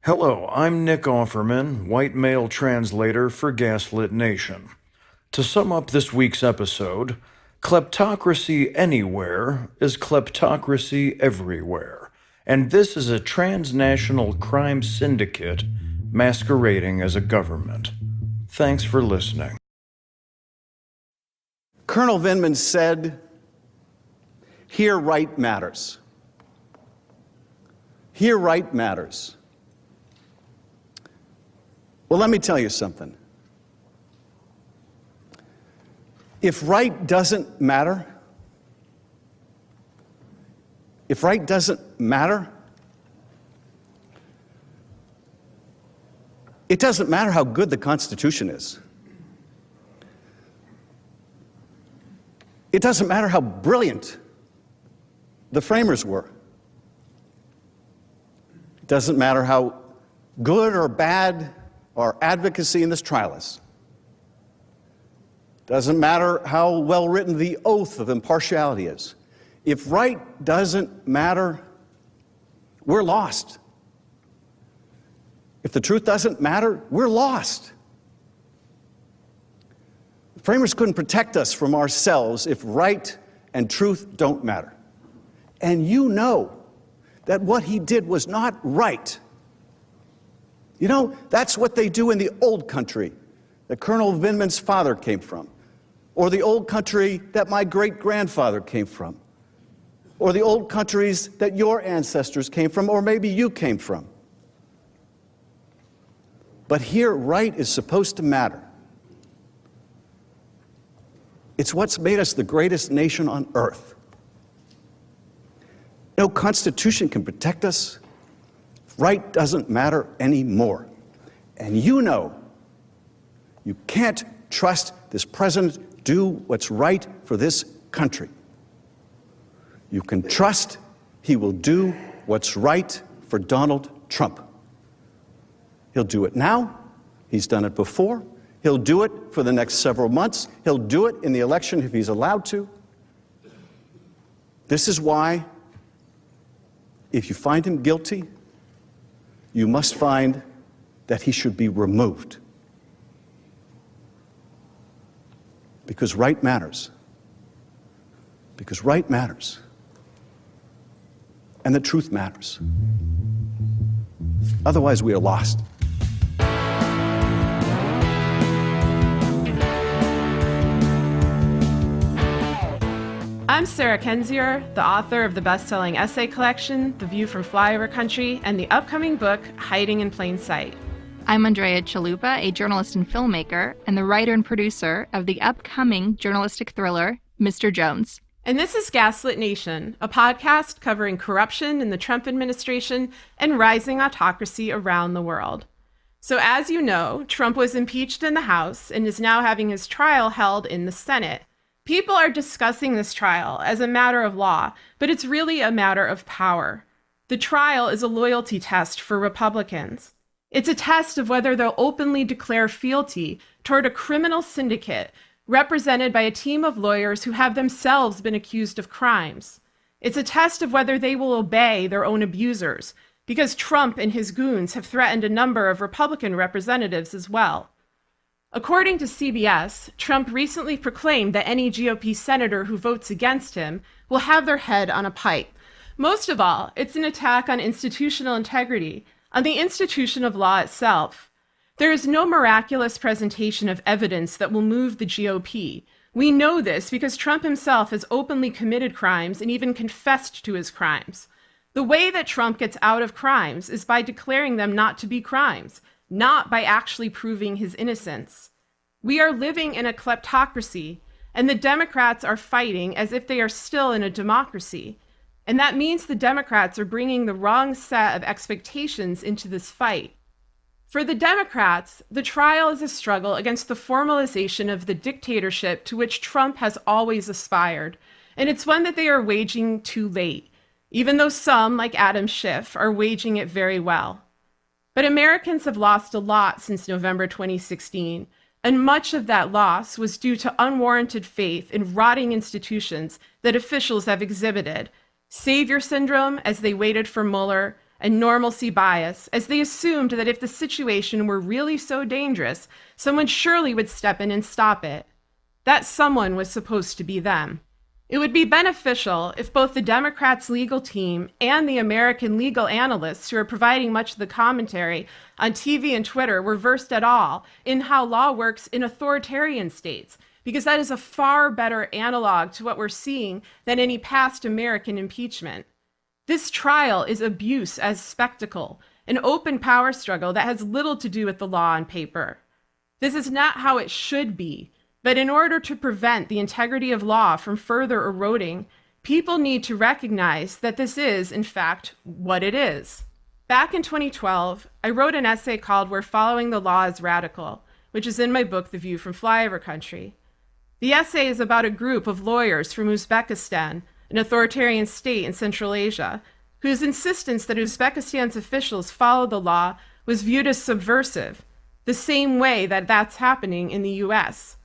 Hello, I'm Nick Offerman, white male translator for Gaslit Nation. To sum up this week's episode, kleptocracy anywhere is kleptocracy everywhere, and this is a transnational crime syndicate masquerading as a government. Thanks for listening. Colonel Vindman said, "Here right matters. Here right matters." Well, let me tell you something. If right doesn't matter, it doesn't matter how good the Constitution is. It doesn't matter how brilliant the framers were. It doesn't matter how good or bad our advocacy in this trial is. Doesn't matter how well written the oath of impartiality is. If right doesn't matter, we're lost. If the truth doesn't matter, we're lost. The framers couldn't protect us from ourselves if right and truth don't matter. And you know that what he did was not right. You know, that's what they do in the old country that Colonel Vindman's father came from, or the old country that my great-grandfather came from, or the old countries that your ancestors came from, or maybe you came from. But here, right is supposed to matter. It's what's made us the greatest nation on earth. No Constitution can protect us. Right doesn't matter anymore. And you know you can't trust this president do what's right for this country. You can trust he will do what's right for Donald Trump. He'll do it now. He's done it before. He'll do it for the next several months. He'll do it in the election if he's allowed to. This is why, if you find him guilty, you must find that he should be removed. Because right matters. Because right matters. And the truth matters. Otherwise, we are lost. I'm Sarah Kendzior, the author of the best-selling essay collection, The View from Flyover Country, and the upcoming book, Hiding in Plain Sight. I'm Andrea Chalupa, a journalist and filmmaker, and the writer and producer of the upcoming journalistic thriller, Mr. Jones. And this is Gaslit Nation, a podcast covering corruption in the Trump administration and rising autocracy around the world. So as you know, Trump was impeached in the House and is now having his trial held in the Senate. People are discussing this trial as a matter of law, but it's really a matter of power. The trial is a loyalty test for Republicans. It's a test of whether they'll openly declare fealty toward a criminal syndicate represented by a team of lawyers who have themselves been accused of crimes. It's a test of whether they will obey their own abusers, because Trump and his goons have threatened a number of Republican representatives as well. According to CBS, Trump recently proclaimed that any GOP senator who votes against him will have their head on a pike. Most of all, it's an attack on institutional integrity, on the institution of law itself. There is no miraculous presentation of evidence that will move the GOP. We know this because Trump himself has openly committed crimes and even confessed to his crimes. The way that Trump gets out of crimes is by declaring them not to be crimes, not by actually proving his innocence. We are living in a kleptocracy, and the Democrats are fighting as if they are still in a democracy. And that means the Democrats are bringing the wrong set of expectations into this fight. For the Democrats, the trial is a struggle against the formalization of the dictatorship to which Trump has always aspired, and it's one that they are waging too late, even though some, like Adam Schiff, are waging it very well. But Americans have lost a lot since November 2016, and much of that loss was due to unwarranted faith in rotting institutions that officials have exhibited. Savior syndrome as they waited for Mueller, and normalcy bias, as they assumed that if the situation were really so dangerous, someone surely would step in and stop it. That someone was supposed to be them. It would be beneficial if both the Democrats' legal team and the American legal analysts who are providing much of the commentary on TV and Twitter were versed at all in how law works in authoritarian states, because that is a far better analog to what we're seeing than any past American impeachment. This trial is abuse as spectacle, an open power struggle that has little to do with the law on paper. This is not how it should be. But in order to prevent the integrity of law from further eroding, people need to recognize that this is, in fact, what it is. Back in 2012, I wrote an essay called "We're Following the Law is Radical," which is in my book, The View from Flyover Country. The essay is about a group of lawyers from Uzbekistan, an authoritarian state in Central Asia, whose insistence that Uzbekistan's officials follow the law was viewed as subversive, the same way that that's happening in the US.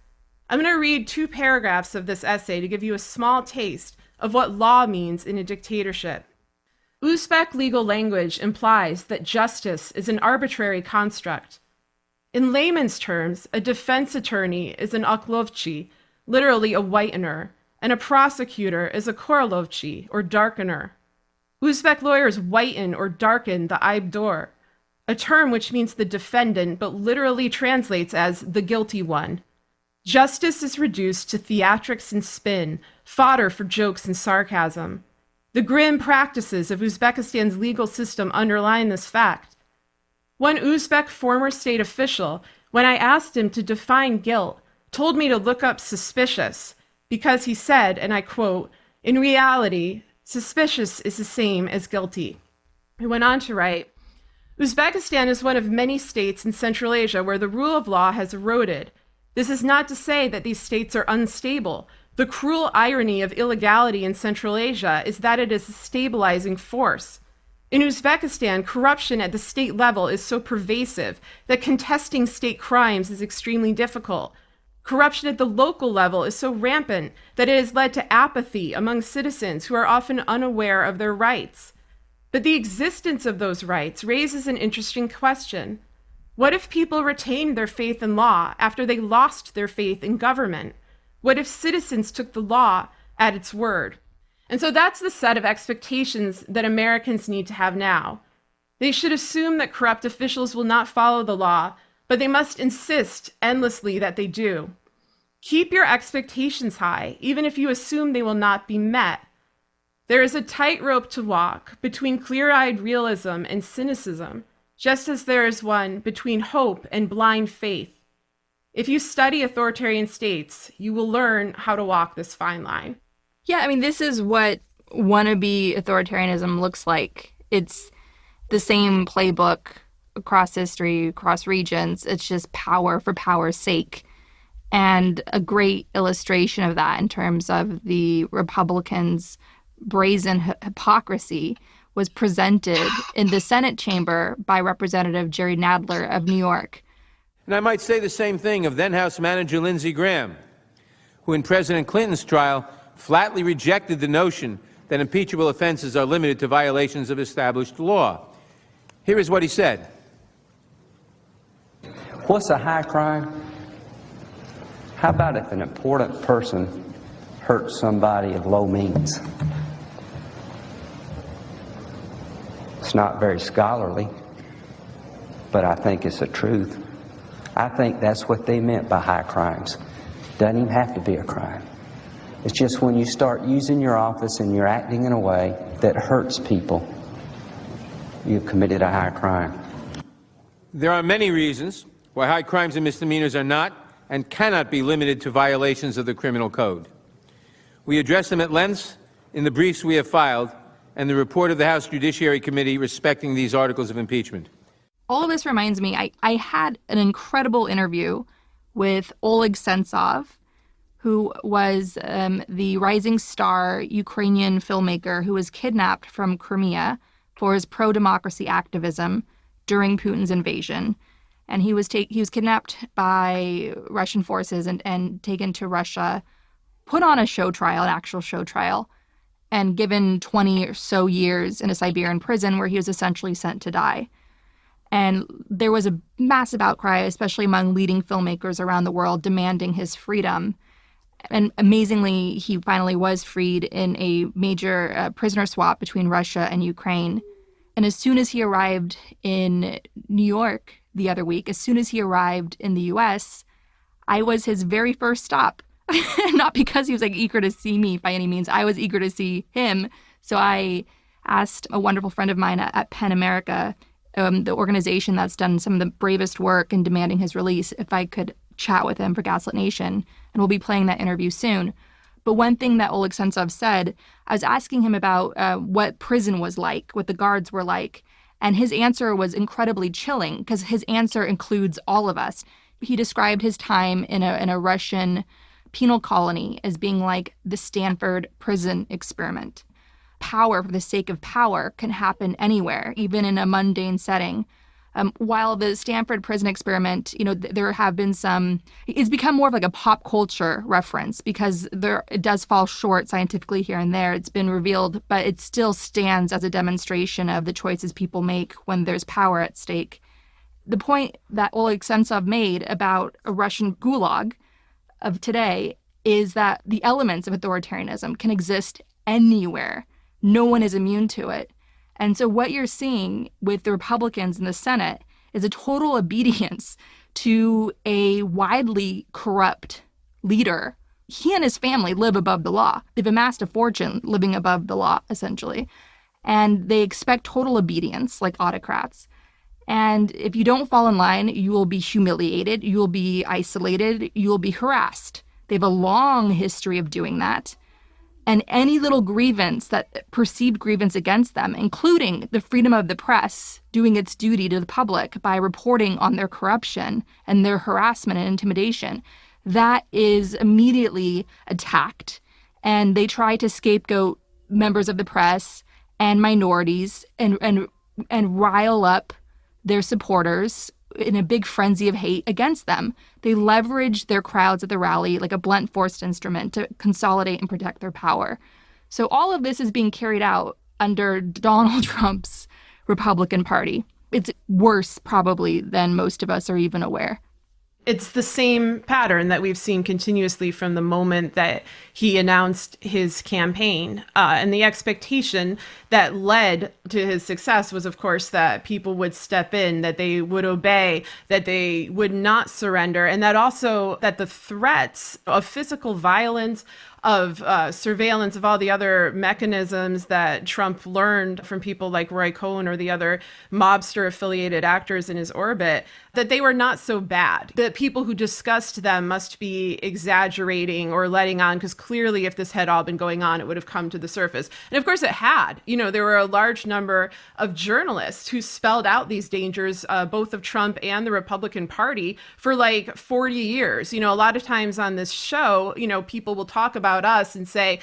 I'm going to read 2 paragraphs of this essay to give you a small taste of what law means in a dictatorship. Uzbek legal language implies that justice is an arbitrary construct. In layman's terms, a defense attorney is an oklovchi, literally a whitener, and a prosecutor is a korolovchi, or darkener. Uzbek lawyers whiten or darken the aibdor, a term which means the defendant but literally translates as the guilty one. Justice is reduced to theatrics and spin, fodder for jokes and sarcasm. The grim practices of Uzbekistan's legal system underline this fact. One Uzbek former state official, when I asked him to define guilt, told me to look up suspicious, because he said, and I quote, "In reality, suspicious is the same as guilty." He went on to write, "Uzbekistan is one of many states in Central Asia where the rule of law has eroded. This is not to say that these states are unstable. The cruel irony of illegality in Central Asia is that it is a stabilizing force. In Uzbekistan, corruption at the state level is so pervasive that contesting state crimes is extremely difficult. Corruption at the local level is so rampant that it has led to apathy among citizens who are often unaware of their rights. But the existence of those rights raises an interesting question. What if people retained their faith in law after they lost their faith in government? What if citizens took the law at its word?" And so that's the set of expectations that Americans need to have now. They should assume that corrupt officials will not follow the law, but they must insist endlessly that they do. Keep your expectations high, even if you assume they will not be met. There is a tightrope to walk between clear-eyed realism and cynicism, just as there is one between hope and blind faith. If you study authoritarian states, you will learn how to walk this fine line. Yeah, I mean, this is what wannabe authoritarianism looks like. It's the same playbook across history, across regions. It's just power for power's sake. And a great illustration of that in terms of the Republicans' brazen hypocrisy was presented in the Senate chamber by Representative Jerry Nadler of New York. And I might say the same thing of then House Manager Lindsey Graham, who in President Clinton's trial flatly rejected the notion that impeachable offenses are limited to violations of established law. Here is what he said. What's a high crime? How about if an important person hurts somebody of low means? It's not very scholarly, but I think it's the truth. I think that's what they meant by high crimes. Doesn't even have to be a crime. It's just when you start using your office and you're acting in a way that hurts people, you've committed a high crime. There are many reasons why high crimes and misdemeanors are not and cannot be limited to violations of the criminal code. We address them at length in the briefs we have filed and the report of the House Judiciary Committee respecting these articles of impeachment. All of this reminds me, I had an incredible interview with Oleg Sentsov, who was the rising star Ukrainian filmmaker who was kidnapped from Crimea for his pro-democracy activism during Putin's invasion. And he was kidnapped by Russian forces and taken to Russia, put on a show trial, an actual show trial, and given 20 or so years in a Siberian prison where he was essentially sent to die. And there was a massive outcry, especially among leading filmmakers around the world, demanding his freedom. And amazingly, he finally was freed in a major prisoner swap between Russia and Ukraine. And as soon as he arrived in New York the other week, as soon as he arrived in the US, I was his very first stop. Not because he was like eager to see me by any means. I was eager to see him. So I asked a wonderful friend of mine at PEN America, the organization that's done some of the bravest work in demanding his release, if I could chat with him for Gaslit Nation. And we'll be playing that interview soon. But one thing that Oleg Sentsov said, I was asking him about what prison was like, what the guards were like. And his answer was incredibly chilling because his answer includes all of us. He described his time in a Russian penal colony as being like the Stanford prison experiment. Power for the sake of power can happen anywhere, even in a mundane setting. While the Stanford prison experiment, there have been it's become more of like a pop culture reference because it does fall short scientifically here and there. It's been revealed, but it still stands as a demonstration of the choices people make when there's power at stake. The point that Oleg Sentsov made about a Russian gulag of today is that the elements of authoritarianism can exist anywhere. No one is immune to it. And so what you're seeing with the Republicans in the Senate is a total obedience to a widely corrupt leader. He and his family live above the law. They've amassed a fortune living above the law, essentially. And they expect total obedience like autocrats. And if you don't fall in line, you will be humiliated, you will be isolated, you will be harassed. They have a long history of doing that. And any little perceived grievance against them, including the freedom of the press doing its duty to the public by reporting on their corruption and their harassment and intimidation, that is immediately attacked. And they try to scapegoat members of the press and minorities and rile up their supporters in a big frenzy of hate against them. They leverage their crowds at the rally like a blunt force instrument to consolidate and protect their power. So all of this is being carried out under Donald Trump's Republican Party. It's worse probably than most of us are even aware. It's the same pattern that we've seen continuously from the moment that he announced his campaign. And the expectation that led to his success was, of course, that people would step in, that they would obey, that they would not surrender, and that also that the threats of physical violence, of surveillance, of all the other mechanisms that Trump learned from people like Roy Cohn or the other mobster-affiliated actors in his orbit, that they were not so bad. The people who discussed them must be exaggerating or letting on, because clearly if this had all been going on, it would have come to the surface. And of course it had. There were a large number of journalists who spelled out these dangers, both of Trump and the Republican Party, for like 40 years. A lot of times on this show, people will talk about us and say,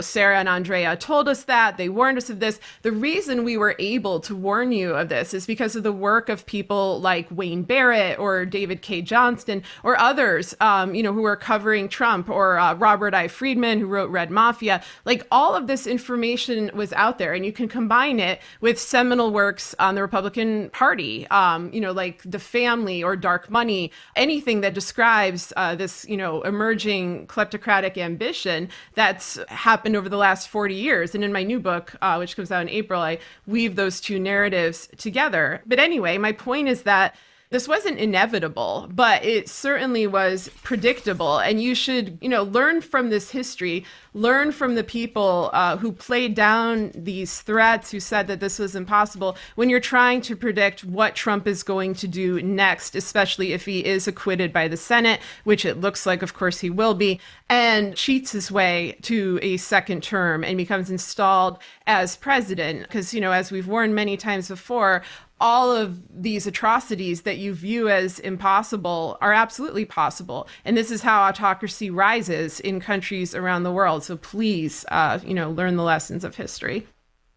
Sarah and Andrea told us that, they warned us of this. The reason we were able to warn you of this is because of the work of people like Wayne Barrett or David K. Johnston or others, who are covering Trump, or Robert I. Friedman, who wrote Red Mafia. Like, all of this information was out there, and you can combine it with seminal works on the Republican Party, like The Family or Dark Money, anything that describes this, emerging kleptocratic ambition that's happened over the last 40 years. And in my new book, which comes out in April, I weave those two narratives together. But anyway, my point is that this wasn't inevitable, but it certainly was predictable. And you should, learn from this history, learn from the people who played down these threats, who said that this was impossible, when you're trying to predict what Trump is going to do next, especially if he is acquitted by the Senate, which it looks like, of course, he will be, and cheats his way to a second term and becomes installed as president. Because, as we've warned many times before, all of these atrocities that you view as impossible are absolutely possible. And this is how autocracy rises in countries around the world. So please, learn the lessons of history.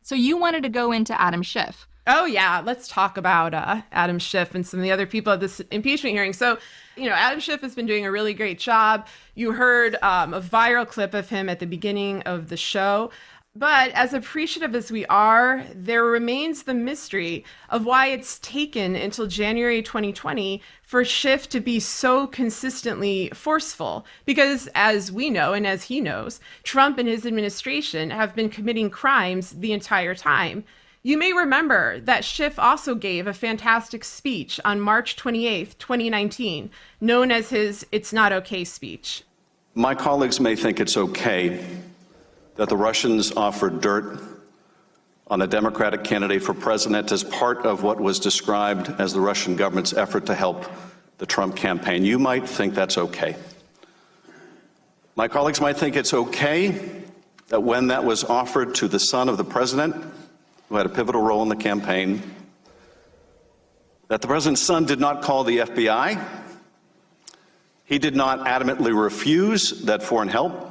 So you wanted to go into Adam Schiff. Oh, yeah. Let's talk about Adam Schiff and some of the other people at this impeachment hearing. So, Adam Schiff has been doing a really great job. You heard a viral clip of him at the beginning of the show. But as appreciative as we are, there remains the mystery of why it's taken until January 2020 for Schiff to be so consistently forceful. Because as we know, and as he knows, Trump and his administration have been committing crimes the entire time. You may remember that Schiff also gave a fantastic speech on March 28th, 2019, known as his "It's Not Okay" speech. My colleagues may think it's okay that the Russians offered dirt on a Democratic candidate for president as part of what was described as the Russian government's effort to help the Trump campaign. You might think that's okay. My colleagues might think it's okay that when that was offered to the son of the president, who had a pivotal role in the campaign, that the president's son did not call the FBI. He did not adamantly refuse that foreign help.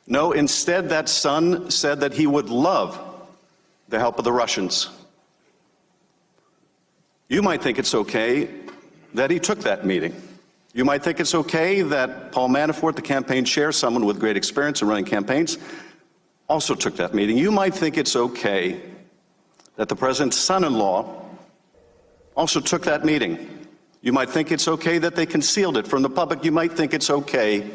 No, instead, that son said that he would love the help of the Russians. You might think it's okay that he took that meeting. You might think it's okay that Paul Manafort, the campaign chair, someone with great experience in running campaigns, also took that meeting. You might think it's okay that the president's son-in-law also took that meeting. You might think it's okay that they concealed it from the public. You might think it's okay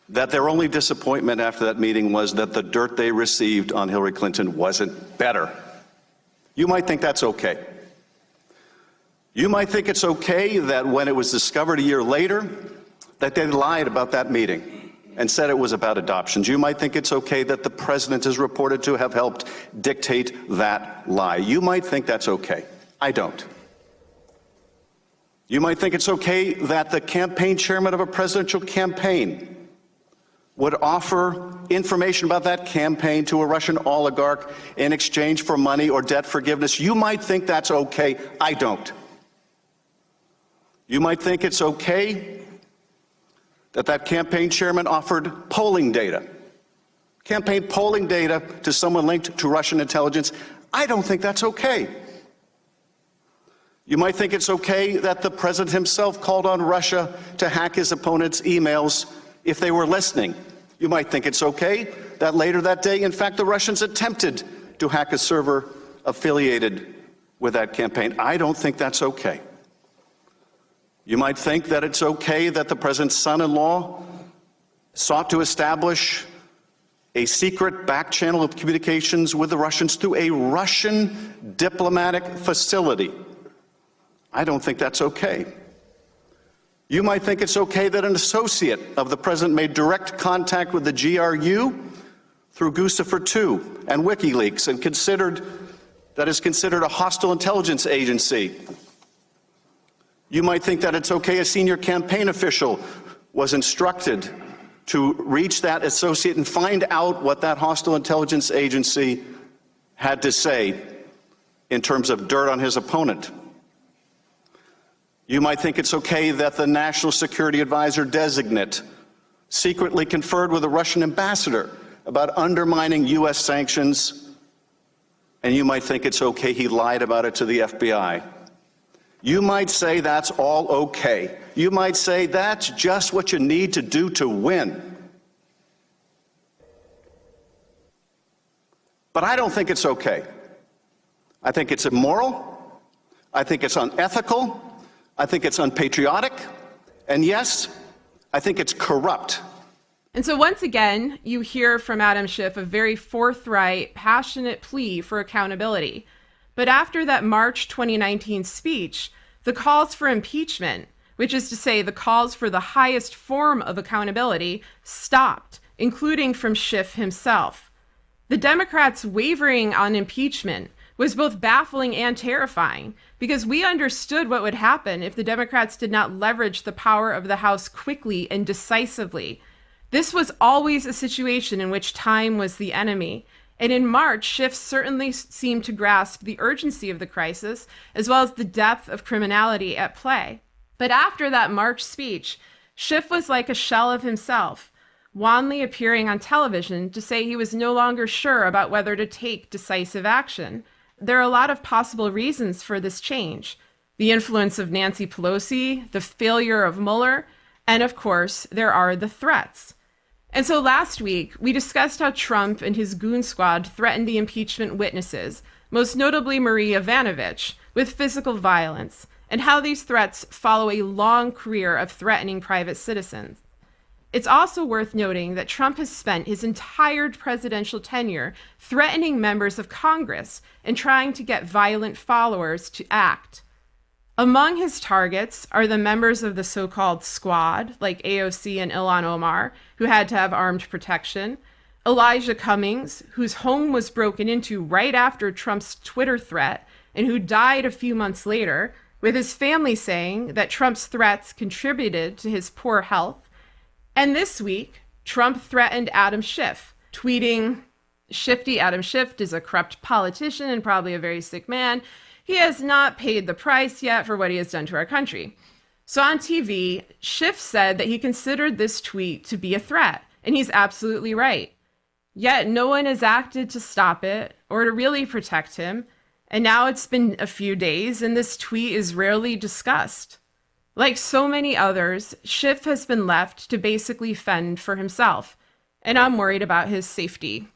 that their only disappointment after that meeting was that the dirt they received on Hillary Clinton wasn't better. You might think that's okay. You might think it's okay that when it was discovered a year later that they lied about that meeting and said it was about adoptions. You might think it's okay that the president is reported to have helped dictate that lie. You might think that's okay. I don't. You might think it's okay that the campaign chairman of a presidential campaign would offer information about that campaign to a Russian oligarch in exchange for money or debt forgiveness. You might think that's okay. I don't. You might think it's okay that that campaign chairman offered polling data, campaign polling data to someone linked to Russian intelligence. I don't think that's okay. You might think it's okay that the president himself called on Russia to hack his opponent's emails if they were listening. You might think it's okay that later that day, in fact, the Russians attempted to hack a server affiliated with that campaign. I don't think that's okay. You might think that it's okay that the president's son-in-law sought to establish a secret back channel of communications with the Russians through a Russian diplomatic facility. I don't think that's okay. You might think it's okay that an associate of the president made direct contact with the GRU through Guccifer II and WikiLeaks and is considered a hostile intelligence agency. You might think that it's okay a senior campaign official was instructed to reach that associate and find out what that hostile intelligence agency had to say in terms of dirt on his opponent. You might think it's okay that the National Security Advisor designate secretly conferred with a Russian ambassador about undermining U.S. sanctions, and you might think it's okay he lied about it to the FBI. You might say that's all okay. You might say that's just what you need to do to win. But I don't think it's okay. I think it's immoral. I think it's unethical. I think it's unpatriotic, and yes, I think it's corrupt. And so once again, you hear from Adam Schiff a very forthright, passionate plea for accountability. But after that March 2019 speech, the calls for impeachment, which is to say the calls for the highest form of accountability, stopped, including from Schiff himself. The Democrats' wavering on impeachment was both baffling and terrifying, because we understood what would happen if the Democrats did not leverage the power of the House quickly and decisively. This was always a situation in which time was the enemy. And in March, Schiff certainly seemed to grasp the urgency of the crisis, as well as the depth of criminality at play. But after that March speech, Schiff was like a shell of himself, wanly appearing on television to say he was no longer sure about whether to take decisive action. There are a lot of possible reasons for this change. The influence of Nancy Pelosi, the failure of Mueller, and of course, there are the threats. And so last week, we discussed how Trump and his goon squad threatened the impeachment witnesses, most notably Marie Yovanovitch, with physical violence, and how these threats follow a long career of threatening private citizens. It's also worth noting that Trump has spent his entire presidential tenure threatening members of Congress and trying to get violent followers to act. Among his targets are the members of the so-called squad, like AOC and Ilhan Omar, who had to have armed protection, Elijah Cummings, whose home was broken into right after Trump's Twitter threat and who died a few months later, with his family saying that Trump's threats contributed to his poor health. And this week, Trump threatened Adam Schiff, tweeting, "Shifty Adam Schiff is a corrupt politician and probably a very sick man. He has not paid the price yet for what he has done to our country." So on TV, Schiff said that he considered this tweet to be a threat, and he's absolutely right. Yet no one has acted to stop it or to really protect him. And now it's been a few days, and this tweet is rarely discussed. Like so many others, Schiff has been left to basically fend for himself, and I'm worried about his safety.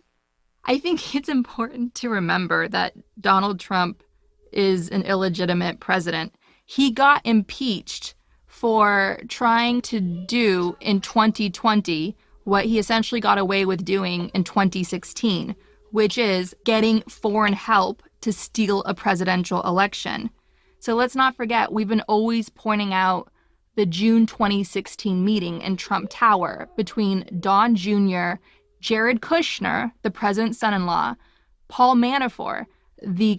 I think it's important to remember that Donald Trump is an illegitimate president. He got impeached for trying to do in 2020 what he essentially got away with doing in 2016, which is getting foreign help to steal a presidential election. So let's not forget, we've been always pointing out the June 2016 meeting in Trump Tower between Don Jr., Jared Kushner, the president's son-in-law, Paul Manafort, the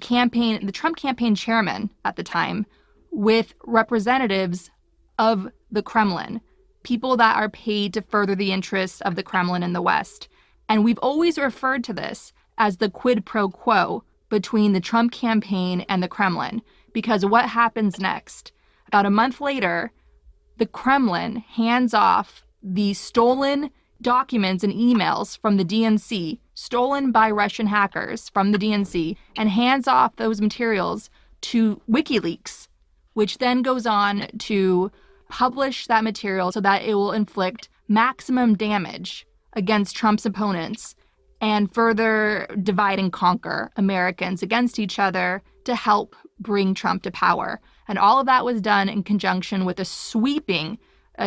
Trump campaign chairman at the time, with representatives of the Kremlin, people that are paid to further the interests of the Kremlin in the West. And we've always referred to this as the quid pro quo between the Trump campaign and the Kremlin, because what happens next? About a month later, the Kremlin hands off the stolen documents and emails from the DNC, stolen by Russian hackers from the DNC, and hands off those materials to WikiLeaks, which then goes on to publish that material so that it will inflict maximum damage against Trump's opponents and further divide and conquer Americans against each other to help bring Trump to power. And all of that was done in conjunction with a sweeping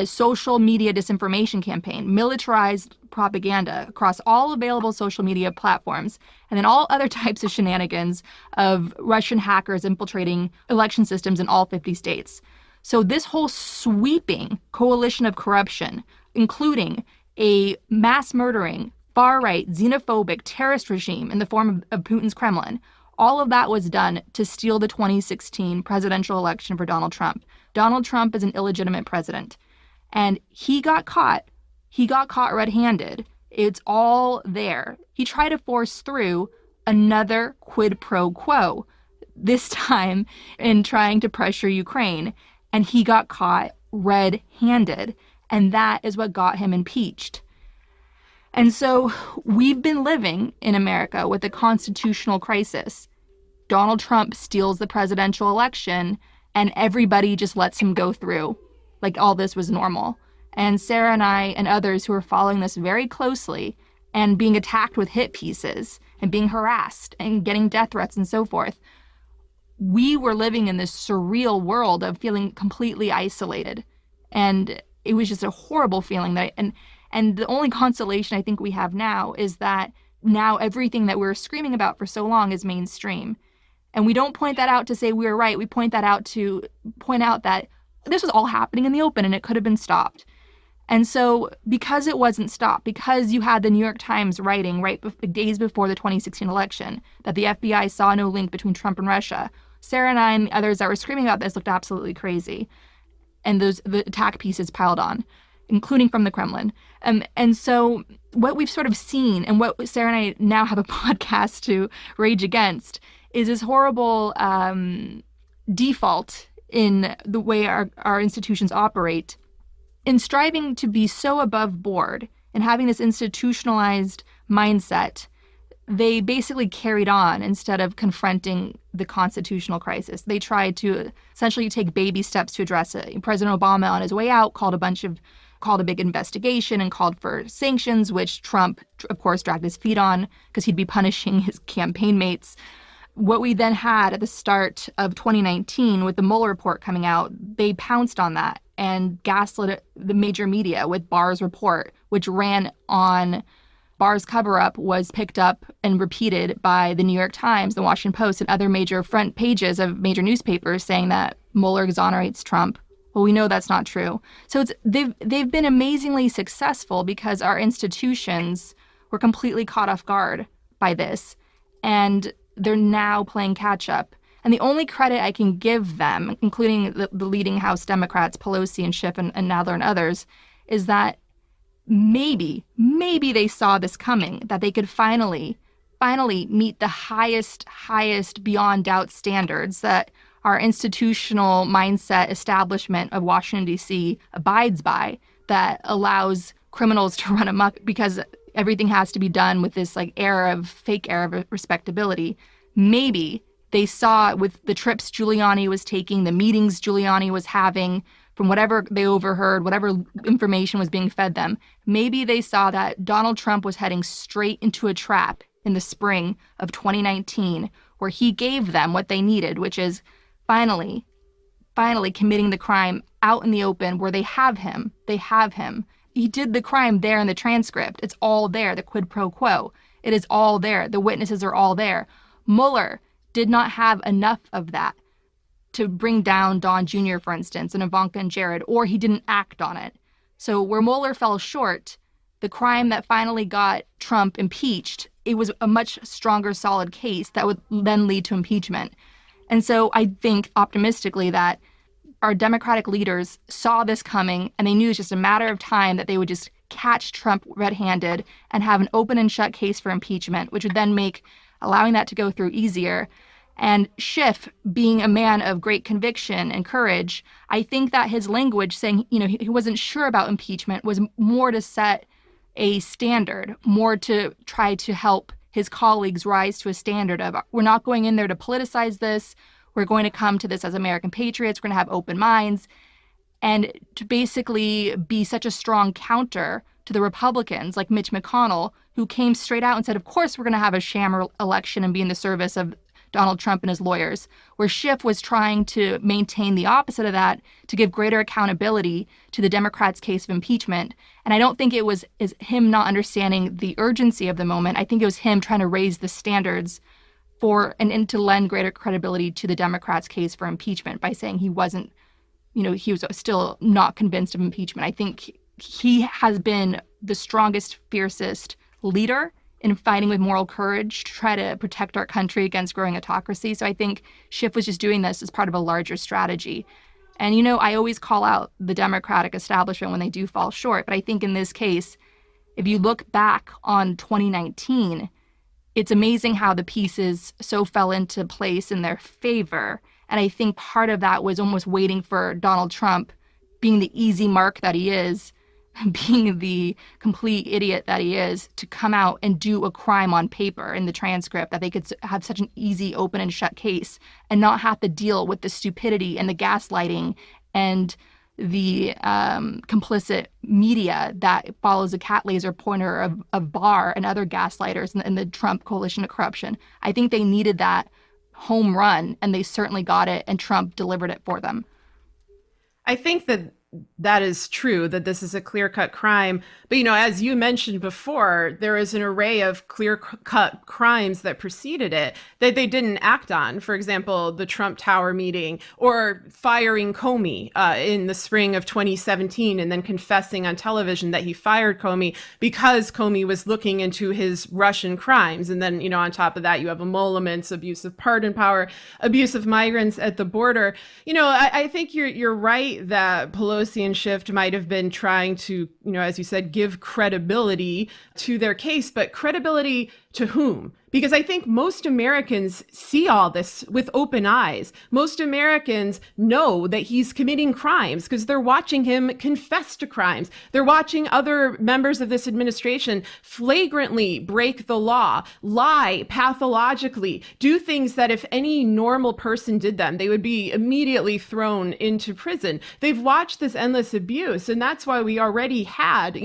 social media disinformation campaign, militarized propaganda across all available social media platforms, and then all other types of shenanigans of Russian hackers infiltrating election systems in all 50 states. So this whole sweeping coalition of corruption, including a mass murdering, far-right, xenophobic terrorist regime in the form of Putin's Kremlin, all of that was done to steal the 2016 presidential election for Donald Trump. Donald Trump is an illegitimate president. And he got caught. He got caught red-handed. It's all there. He tried to force through another quid pro quo, this time in trying to pressure Ukraine. And he got caught red-handed. And that is what got him impeached. And so we've been living in America with a constitutional crisis. Donald Trump steals the presidential election, and everybody just lets him go through. Like all this was normal. And Sarah and I and others who are following this very closely and being attacked with hit pieces and being harassed and getting death threats and so forth, we were living in this surreal world of feeling completely isolated. And it was just a horrible feeling. And the only consolation I think we have now is that now everything that we're screaming about for so long is mainstream. And we don't point that out to say we're right. We point that out to point out that this was all happening in the open and it could have been stopped. And so because it wasn't stopped, because you had the New York Times writing days before the 2016 election that the FBI saw no link between Trump and Russia, Sarah and I and others that were screaming about this looked absolutely crazy. And the attack pieces piled on, including from the Kremlin. And so what we've sort of seen and what Sarah and I now have a podcast to rage against is this horrible default in the way our institutions operate. In striving to be so above board and having this institutionalized mindset, they basically carried on instead of confronting the constitutional crisis. They tried to essentially take baby steps to address it. President Obama, on his way out, called a bunch of called a big investigation and called for sanctions, which Trump, of course, dragged his feet on because he'd be punishing his campaign mates. What we then had at the start of 2019 with the Mueller report coming out, they pounced on that and gaslit the major media with Barr's report, which ran on Barr's cover-up, was picked up and repeated by the New York Times, the Washington Post, and other major front pages of major newspapers saying that Mueller exonerates Trump. Well, we know that's not true. So they've been amazingly successful because our institutions were completely caught off guard by this. And they're now playing catch up. And the only credit I can give them, including the leading House Democrats, Pelosi and Schiff and Nadler and others, is that maybe they saw this coming, that they could finally meet the highest beyond doubt standards that our institutional mindset establishment of Washington, D.C. abides by, that allows criminals to run amok because everything has to be done with this fake air of respectability. Maybe they saw with the trips Giuliani was taking, the meetings Giuliani was having, from whatever they overheard, whatever information was being fed them, maybe they saw that Donald Trump was heading straight into a trap in the spring of 2019, where he gave them what they needed, which is finally committing the crime out in the open where they have him. He did the crime there in the transcript. It's all there, the quid pro quo. It is all there. The witnesses are all there. Mueller did not have enough of that to bring down Don Jr., for instance, and Ivanka and Jared, or he didn't act on it. So where Mueller fell short, the crime that finally got Trump impeached, it was a much stronger, solid case that would then lead to impeachment. And so I think optimistically that our Democratic leaders saw this coming, and they knew it was just a matter of time that they would just catch Trump red-handed and have an open and shut case for impeachment, which would then make allowing that to go through easier. And Schiff, being a man of great conviction and courage, I think that his language saying, he wasn't sure about impeachment was more to set a standard, more to try to help his colleagues rise to a standard of, we're not going in there to politicize this. We're going to come to this as American patriots. We're going to have open minds. And to basically be such a strong counter to the Republicans like Mitch McConnell, who came straight out and said, of course, we're going to have a sham election and be in the service of Donald Trump and his lawyers, where Schiff was trying to maintain the opposite of that, to give greater accountability to the Democrats' case of impeachment. And I don't think it was him not understanding the urgency of the moment. I think it was him trying to raise the standards and to lend greater credibility to the Democrats' case for impeachment by saying he wasn't, he was still not convinced of impeachment. I think he has been the strongest, fiercest leader in fighting with moral courage to try to protect our country against growing autocracy. So I think Schiff was just doing this as part of a larger strategy. And, I always call out the Democratic establishment when they do fall short. But I think in this case, if you look back on 2019, it's amazing how the pieces so fell into place in their favor. And I think part of that was almost waiting for Donald Trump, being the easy mark that he is, being the complete idiot that he is, to come out and do a crime on paper in the transcript, that they could have such an easy open and shut case and not have to deal with the stupidity and the gaslighting and the complicit media that follows a cat laser pointer of Barr and other gaslighters and the Trump coalition of corruption. I think they needed that home run, and they certainly got it, and Trump delivered it for them. I think that is true, that this is a clear-cut crime. But, as you mentioned before, there is an array of clear-cut crimes that preceded it that they didn't act on. For example, the Trump Tower meeting, or firing Comey in the spring of 2017 and then confessing on television that he fired Comey because Comey was looking into his Russian crimes. And then, on top of that, you have emoluments, abuse of pardon power, abuse of migrants at the border. I think you're right that Pelosi and Schiff might have been trying to, as you said, give credibility to their case, but credibility to whom? Because I think most Americans see all this with open eyes. Most Americans know that he's committing crimes because they're watching him confess to crimes. They're watching other members of this administration flagrantly break the law, lie pathologically, do things that if any normal person did them, they would be immediately thrown into prison. They've watched this endless abuse. And that's why we already had,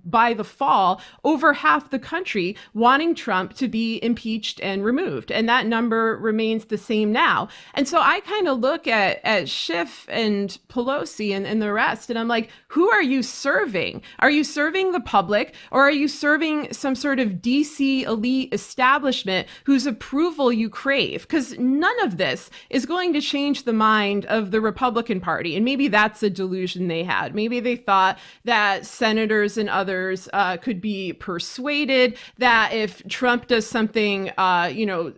by the fall, over half the country wanting Trump to be impeached and removed. And that number remains the same now. And so I kind of look at Schiff and Pelosi and the rest, and I'm like, who are you serving? Are you serving the public, or are you serving some sort of DC elite establishment whose approval you crave? Because none of this is going to change the mind of the Republican Party. And maybe that's a delusion they had. Maybe they thought that senators and others could be persuaded that if Trump does something,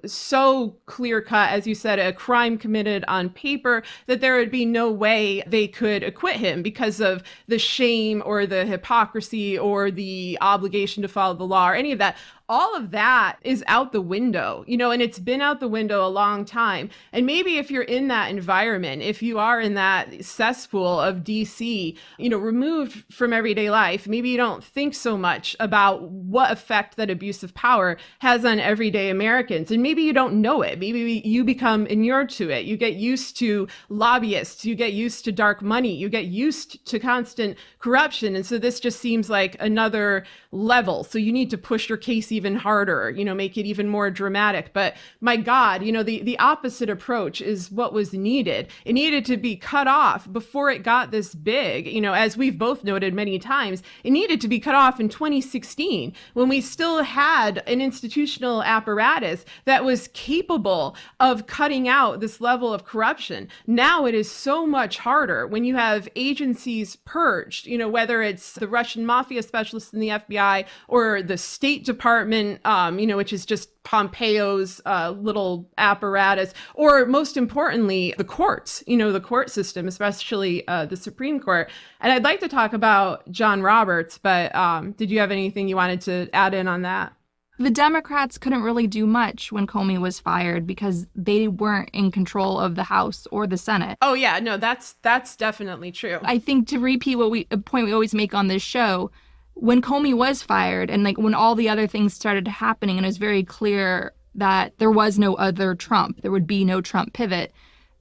so clear cut, as you said, a crime committed on paper, that there would be no way they could acquit him because of the shame or the hypocrisy or the obligation to follow the law or any of that. All of that is out the window, and it's been out the window a long time. And maybe if you're in that environment, if you are in that cesspool of DC, removed from everyday life, maybe you don't think so much about what effect that abuse of power has on everyday Americans. And maybe you don't know it. Maybe you become inured to it. You get used to lobbyists. You get used to dark money. You get used to constant corruption. And so this just seems like another level. So you need to push your case even harder, make it even more dramatic. But my God, the opposite approach is what was needed. It needed to be cut off before it got this big. As we've both noted many times, it needed to be cut off in 2016 when we still had an institutional apparatus that was capable of cutting out this level of corruption. Now it is so much harder when you have agencies purged, whether it's the Russian mafia specialists in the FBI or the State Department, which is just Pompeo's little apparatus, or most importantly, the courts, the court system, especially the Supreme Court. And I'd like to talk about John Roberts, but did you have anything you wanted to add in on that? The Democrats couldn't really do much when Comey was fired because they weren't in control of the House or the Senate. Oh yeah, no, that's definitely true. I think to repeat a point we always make on this show, when Comey was fired and when all the other things started happening and it was very clear that there was no other Trump, there would be no Trump pivot,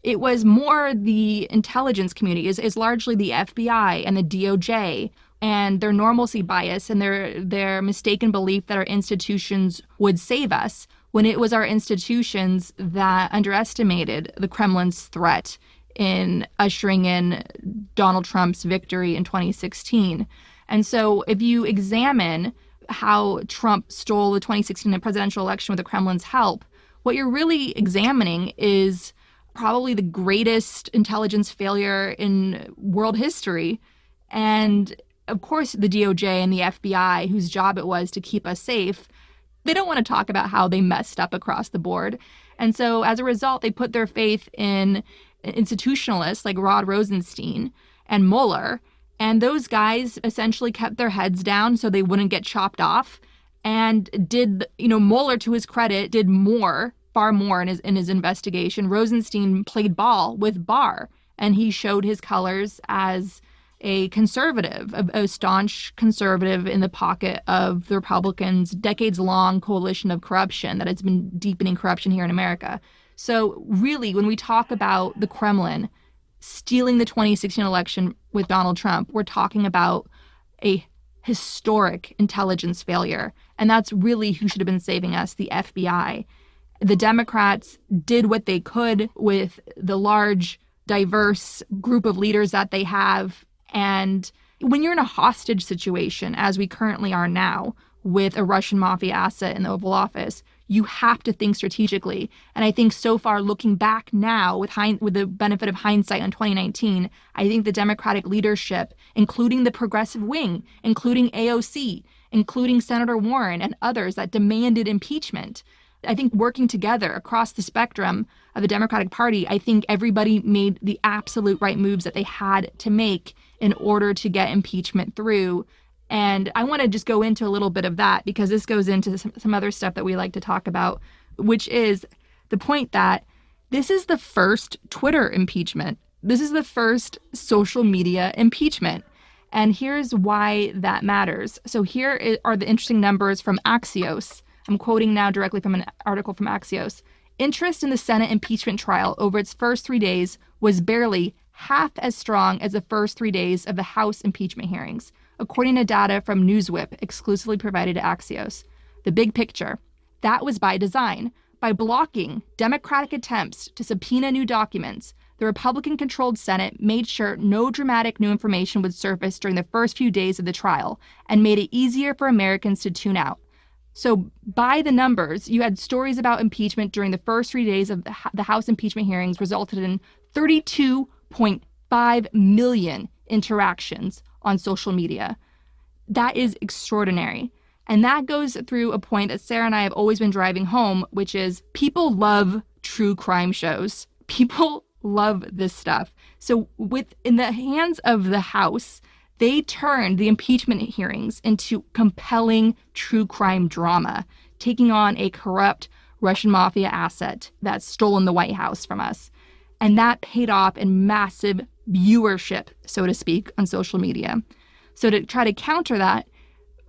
it was more the intelligence community, is largely the FBI and the DOJ and their normalcy bias and their mistaken belief that our institutions would save us, when it was our institutions that underestimated the Kremlin's threat in ushering in Donald Trump's victory in 2016. And so if you examine how Trump stole the 2016 presidential election with the Kremlin's help, what you're really examining is probably the greatest intelligence failure in world history. And of course, the DOJ and the FBI, whose job it was to keep us safe, they don't want to talk about how they messed up across the board. And so as a result, they put their faith in institutionalists like Rod Rosenstein and Mueller. And those guys essentially kept their heads down so they wouldn't get chopped off. And Mueller, to his credit, did far more in his investigation. Rosenstein played ball with Barr, and he showed his colors as a conservative, a staunch conservative in the pocket of the Republicans' decades-long coalition of corruption that has been deepening corruption here in America. So really, when we talk about the Kremlin stealing the 2016 election with Donald Trump, we're talking about a historic intelligence failure. And that's really who should have been saving us, the FBI. The Democrats did what they could with the large, diverse group of leaders that they have. And when you're in a hostage situation, as we currently are now, with a Russian mafia asset in the Oval Office, you have to think strategically. And I think so far, looking back now with the benefit of hindsight on 2019, I think the Democratic leadership, including the progressive wing, including AOC, including Senator Warren and others that demanded impeachment, I think working together across the spectrum of the Democratic Party, I think everybody made the absolute right moves that they had to make in order to get impeachment through. And I want to just go into a little bit of that because this goes into some other stuff that we like to talk about, which is the point that this is the first Twitter impeachment. This is the first social media impeachment. And here's why that matters. So here are the interesting numbers from Axios. I'm quoting now directly from an article from Axios. Interest in the Senate impeachment trial over its first 3 days was barely half as strong as the first 3 days of the House impeachment hearings, according to data from Newswhip exclusively provided to Axios. The big picture. That was by design. By blocking Democratic attempts to subpoena new documents, the Republican-controlled Senate made sure no dramatic new information would surface during the first few days of the trial and made it easier for Americans to tune out. So by the numbers, you had stories about impeachment during the first 3 days of the House impeachment hearings resulted in 32.5 million interactions on social media. That is extraordinary. And that goes through a point that Sarah and I have always been driving home, which is people love true crime shows. People love this stuff. So in the hands of the House, they turned the impeachment hearings into compelling true crime drama, taking on a corrupt Russian mafia asset that's stolen the White House from us. And that paid off in massive viewership, so to speak, on social media. So to try to counter that,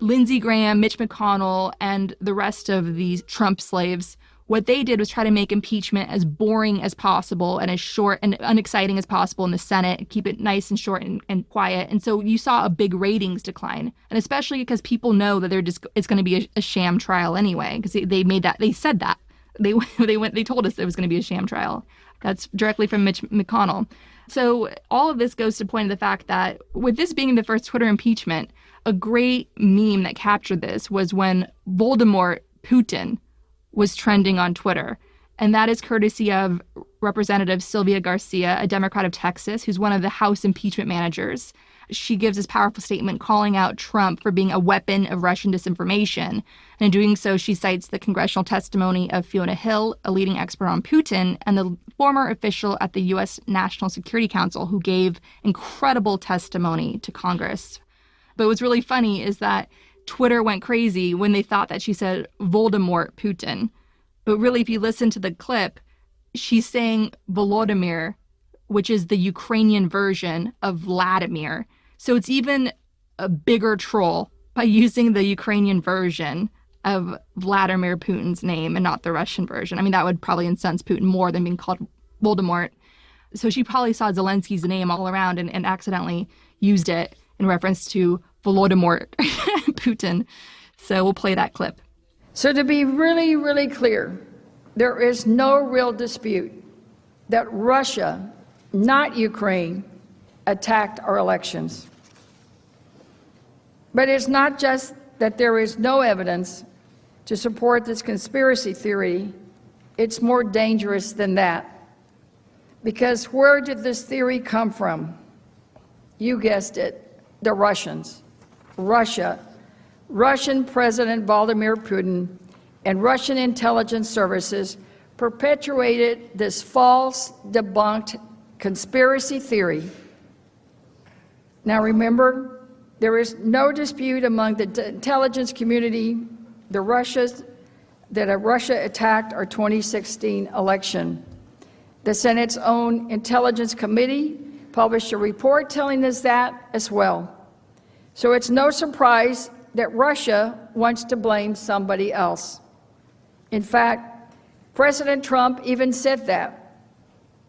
Lindsey Graham, Mitch McConnell, and the rest of these Trump slaves, what they did was try to make impeachment as boring as possible and as short and unexciting as possible in the Senate, keep it nice and short and quiet. And so you saw a big ratings decline, and especially because people know that it's going to be a sham trial anyway, because they said that. They told us it was going to be a sham trial. That's directly from Mitch McConnell. So all of this goes to point to the fact that with this being the first Twitter impeachment, a great meme that captured this was when Voldemort Putin was trending on Twitter. And that is courtesy of Representative Sylvia Garcia, a Democrat of Texas, who's one of the House impeachment managers. She gives this powerful statement calling out Trump for being a weapon of Russian disinformation. And in doing so, she cites the congressional testimony of Fiona Hill, a leading expert on Putin, and the former official at the U.S. National Security Council who gave incredible testimony to Congress. But what's really funny is that Twitter went crazy when they thought that she said Voldemort Putin. But really, if you listen to the clip, she's saying Volodymyr, which is the Ukrainian version of Vladimir. So it's even a bigger troll by using the Ukrainian version of Vladimir Putin's name and not the Russian version. I mean, that would probably incense Putin more than being called Voldemort. So she probably saw Zelensky's name all around and accidentally used it in reference to Volodymyr Putin. So we'll play that clip. So to be really, really clear, there is no real dispute that Russia, not Ukraine, attacked our elections. But it's not just that there is no evidence to support this conspiracy theory. It's more dangerous than that. Because where did this theory come from? You guessed it, the Russians. Russia, Russian President Vladimir Putin and Russian intelligence services perpetuated this false, debunked conspiracy theory. Now remember, there is no dispute among the intelligence community that Russia attacked our 2016 election. The Senate's own Intelligence Committee published a report telling us that as well. So it's no surprise that Russia wants to blame somebody else. In fact, President Trump even said that.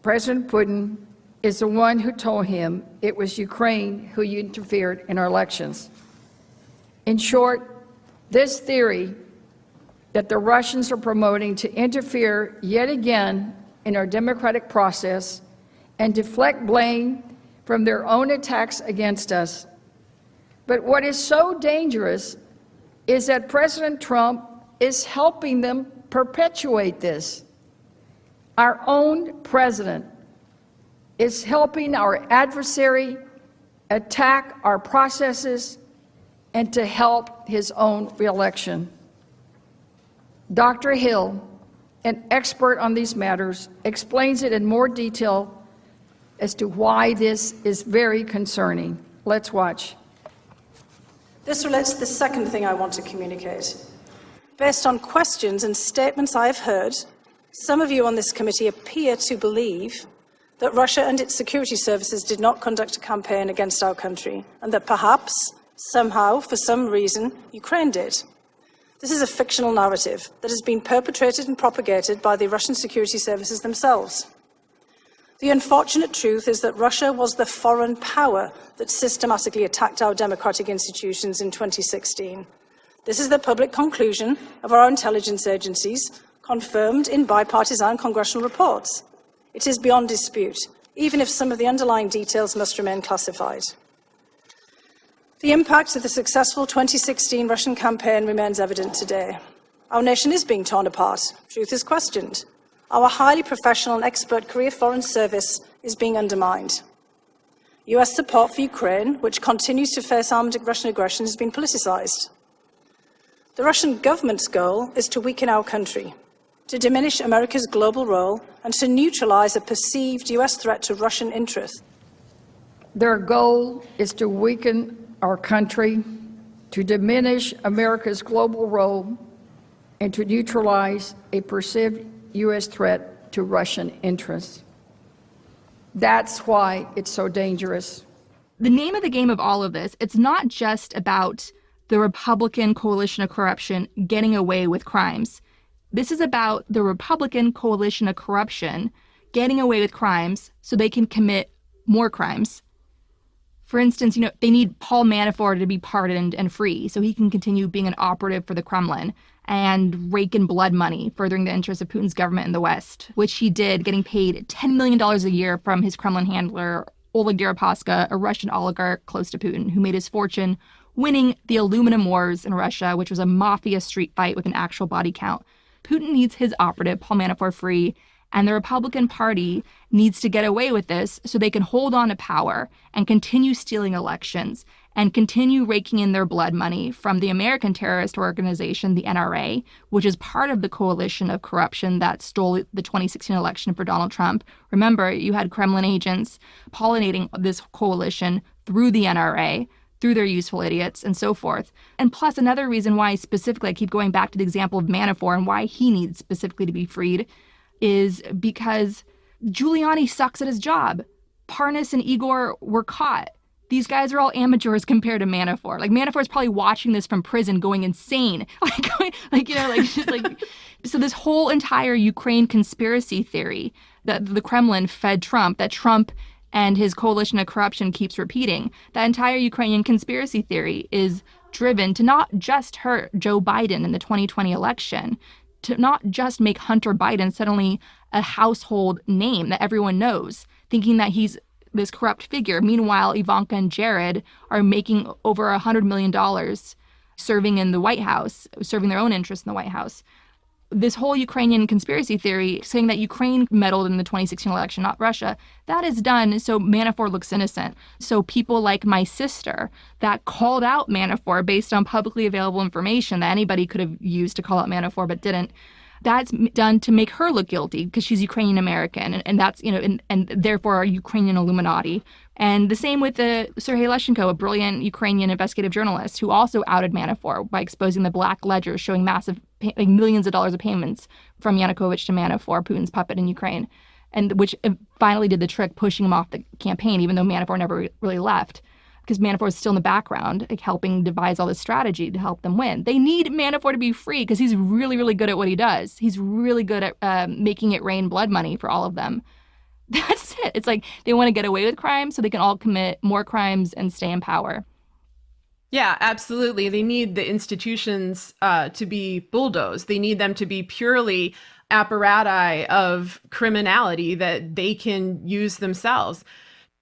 President Putin is the one who told him it was Ukraine who interfered in our elections. In short, this theory that the Russians are promoting to interfere yet again in our democratic process and deflect blame from their own attacks against us. But what is so dangerous is that President Trump is helping them perpetuate this. Our own president is helping our adversary attack our processes and to help his own reelection. Dr. Hill, an expert on these matters, explains it in more detail as to why this is very concerning. Let's watch. This relates to the second thing I want to communicate. Based on questions and statements I have heard, some of you on this committee appear to believe that Russia and its security services did not conduct a campaign against our country, and that perhaps, somehow, for some reason, Ukraine did. This is a fictional narrative that has been perpetrated and propagated by the Russian security services themselves. The unfortunate truth is that Russia was the foreign power that systematically attacked our democratic institutions in 2016. This is the public conclusion of our intelligence agencies, confirmed in bipartisan congressional reports. It is beyond dispute, even if some of the underlying details must remain classified. The impact of the successful 2016 Russian campaign remains evident today. Our nation is being torn apart. Truth is questioned. Our highly professional and expert career foreign service is being undermined. US support for Ukraine, which continues to face armed Russian aggression, has been politicized. The Russian government's goal is to weaken our country, to diminish America's global role, and to neutralize a perceived US threat to Russian interests. Their goal is to weaken our country, to diminish America's global role, and to neutralize a perceived U.S. threat to Russian interests. That's why it's so dangerous. The name of the game of all of this, it's not just about the Republican coalition of corruption getting away with crimes. This is about the Republican coalition of corruption getting away with crimes so they can commit more crimes. For instance, they need Paul Manafort to be pardoned and free so he can continue being an operative for the Kremlin and rake in blood money, furthering the interests of Putin's government in the West, which he did, getting paid $10 million a year from his Kremlin handler, Oleg Deripaska, a Russian oligarch close to Putin, who made his fortune winning the aluminum wars in Russia, which was a mafia street fight with an actual body count. Putin needs his operative, Paul Manafort, free, and the Republican Party needs to get away with this so they can hold on to power and continue stealing elections and continue raking in their blood money from the American terrorist organization, the NRA, which is part of the coalition of corruption that stole the 2016 election for Donald Trump. Remember, you had Kremlin agents pollinating this coalition through the NRA, through their useful idiots, and so forth. And plus, another reason why specifically I keep going back to the example of Manafort and why he needs specifically to be freed is because Giuliani sucks at his job. Parnas and Igor were caught. These guys are all amateurs compared to Manafort. Like, Manafort's probably watching this from prison going insane. So this whole entire Ukraine conspiracy theory that the Kremlin fed Trump, that Trump and his coalition of corruption keeps repeating, that entire Ukrainian conspiracy theory is driven to not just hurt Joe Biden in the 2020 election, to not just make Hunter Biden suddenly a household name that everyone knows, thinking that he's this corrupt figure. Meanwhile, Ivanka and Jared are making over $100 million serving in the White House, serving their own interests in the White House. This whole Ukrainian conspiracy theory saying that Ukraine meddled in the 2016 election, not Russia, that is done so Manafort looks innocent. So people like my sister that called out Manafort based on publicly available information that anybody could have used to call out Manafort but didn't, that's done to make her look guilty because she's Ukrainian American, and that's, and therefore a Ukrainian Illuminati. And the same with Sergei Leshchenko, a brilliant Ukrainian investigative journalist who also outed Manafort by exposing the black ledger showing massive, millions of dollars of payments from Yanukovych to Manafort, Putin's puppet in Ukraine, and which finally did the trick, pushing him off the campaign, even though Manafort never really left. Because Manafort is still in the background, helping devise all this strategy to help them win. They need Manafort to be free because he's really, really good at what he does. He's really good at making it rain blood money for all of them. That's it. It's like they want to get away with crime so they can all commit more crimes and stay in power. Yeah, absolutely. They need the institutions to be bulldozed. They need them to be purely apparati of criminality that they can use themselves.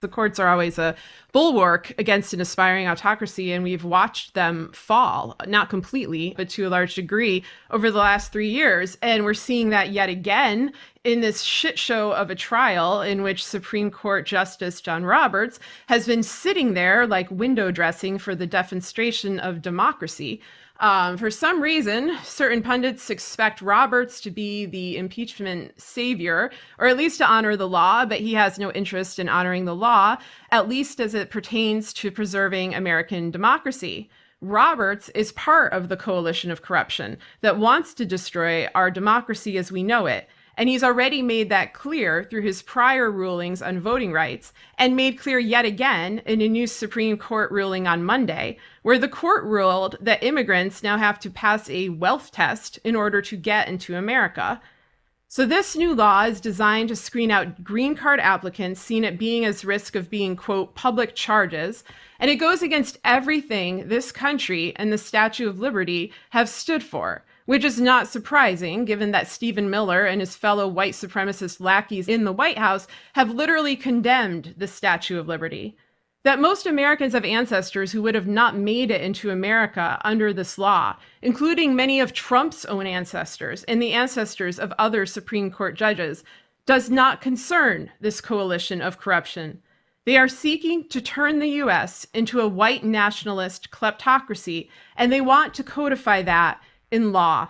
The courts are always a bulwark against an aspiring autocracy, and we've watched them fall, not completely, but to a large degree over the last 3 years. And we're seeing that yet again in this shit show of a trial in which Supreme Court Justice John Roberts has been sitting there like window dressing for the defenestration of democracy. For some reason, certain pundits expect Roberts to be the impeachment savior, or at least to honor the law, but he has no interest in honoring the law, at least as it pertains to preserving American democracy. Roberts is part of the coalition of corruption that wants to destroy our democracy as we know it. And he's already made that clear through his prior rulings on voting rights, and made clear yet again in a new Supreme Court ruling on Monday, where the court ruled that immigrants now have to pass a wealth test in order to get into America. So this new law is designed to screen out green card applicants seen at being as risk of being, quote, public charges. And it goes against everything this country and the Statue of Liberty have stood for, which is not surprising given that Stephen Miller and his fellow white supremacist lackeys in the White House have literally condemned the Statue of Liberty. That most Americans have ancestors who would have not made it into America under this law, including many of Trump's own ancestors and the ancestors of other Supreme Court judges, does not concern this coalition of corruption. They are seeking to turn the U.S. into a white nationalist kleptocracy, and they want to codify that in law.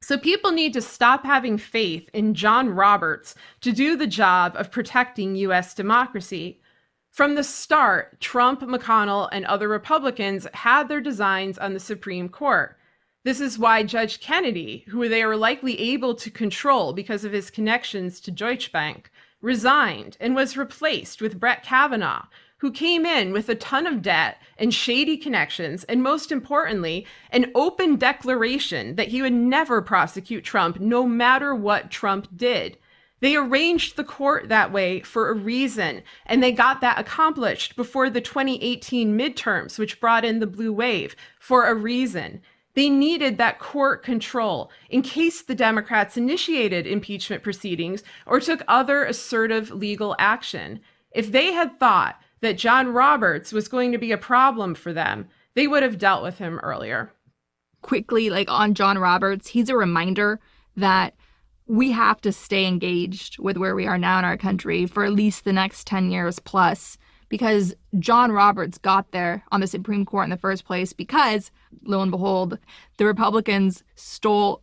So people need to stop having faith in John Roberts to do the job of protecting U.S. democracy. From the start, Trump, McConnell, and other Republicans had their designs on the Supreme Court. This is why Judge Kennedy, who they were likely able to control because of his connections to Deutsche Bank, resigned and was replaced with Brett Kavanaugh, who came in with a ton of debt and shady connections, and most importantly, an open declaration that he would never prosecute Trump no matter what Trump did. They arranged the court that way for a reason, and they got that accomplished before the 2018 midterms, which brought in the blue wave, for a reason. They needed that court control in case the Democrats initiated impeachment proceedings or took other assertive legal action. If they had thought that John Roberts was going to be a problem for them, they would have dealt with him earlier. Quickly, on John Roberts, he's a reminder that we have to stay engaged with where we are now in our country for at least the next 10 years plus, because John Roberts got there on the Supreme Court in the first place because, lo and behold, the Republicans stole...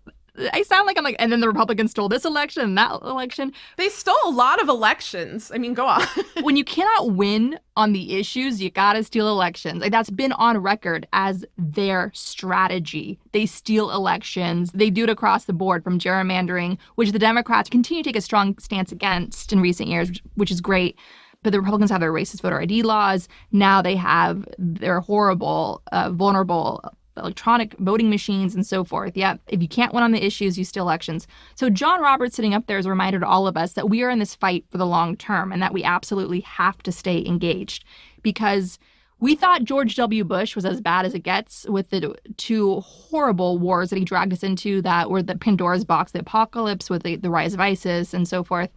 I sound like I'm like, and then the Republicans stole this election and that election. They stole a lot of elections. I mean, go on. When you cannot win on the issues, you gotta steal elections. That's been on record as their strategy. They steal elections. They do it across the board, from gerrymandering, which the Democrats continue to take a strong stance against in recent years, which is great. But the Republicans have their racist voter ID laws. Now they have their horrible, vulnerable electronic voting machines and so forth. Yeah, if you can't win on the issues, you steal elections. So John Roberts sitting up there is a reminder to all of us that we are in this fight for the long term and that we absolutely have to stay engaged, because we thought George W. Bush was as bad as it gets with the two horrible wars that he dragged us into that were the Pandora's box, the apocalypse with the rise of ISIS and so forth,